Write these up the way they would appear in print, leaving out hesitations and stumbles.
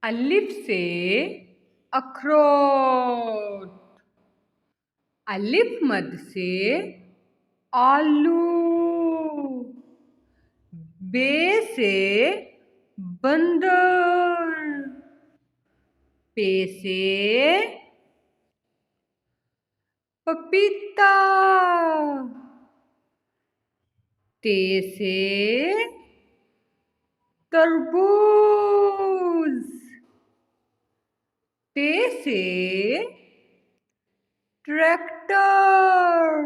अलिफ से अखरोट। अलिफ मद से आलू। बे से बंदर। पे से पपीता। ते से तरबूज। टे से ट्रैक्टर।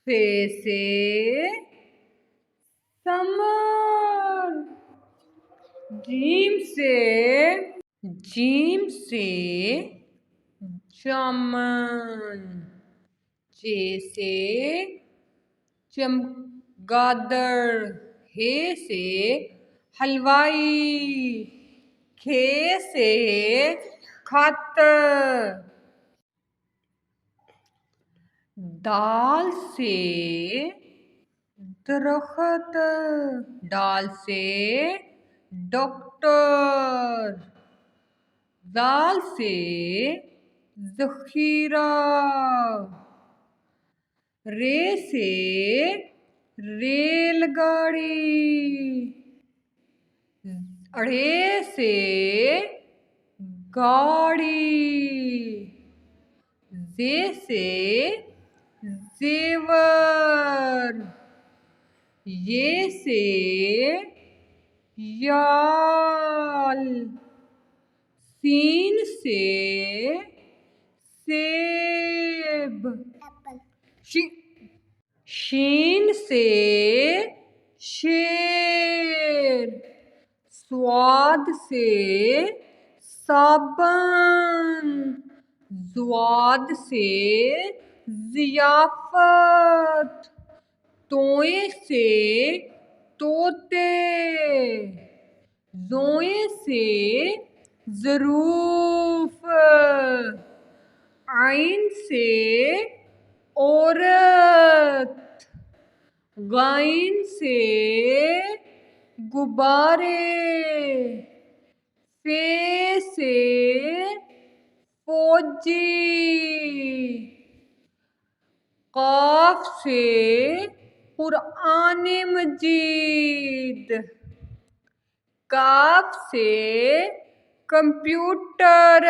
फे से समर। जीम से जामन। चे से चमगादड़। हे से हलवाई। खे से खत। दाल से दरख्त। डाल से डॉक्टर। दाल से ज़ख़ीरा। रे से रेलगाड़ी। अड़े से गाड़ी। जे से जेवर। ये से याल। सीन से सेब। शीन से शेर। स्वाद से साबन। ज़्वाद से ज़ियाफ़त। तोए से तोते। ज़ोए से ज़रूफ़। आइन से औरत। गाइन से गुब्बारे। फे से फौजी। काफ से कुरान मजीद। काफ से कंप्यूटर।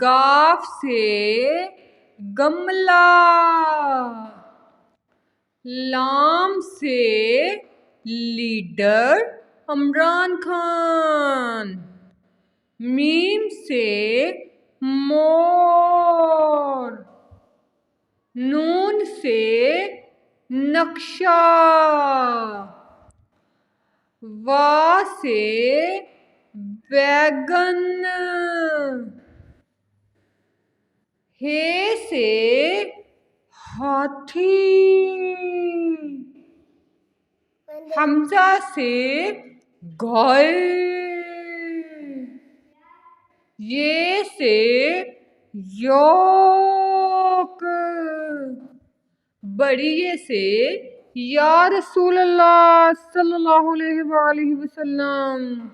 गाफ से गमला। लाम से लीडर इमरान खान। मीम से मोर। नून से नक्शा। वा से वैगन। हे से हाथी। हमजा से गाय। ये से योक। बड़िए से या रसूल अल्लाह सल्लल्लाहु अलैहि वसल्लम।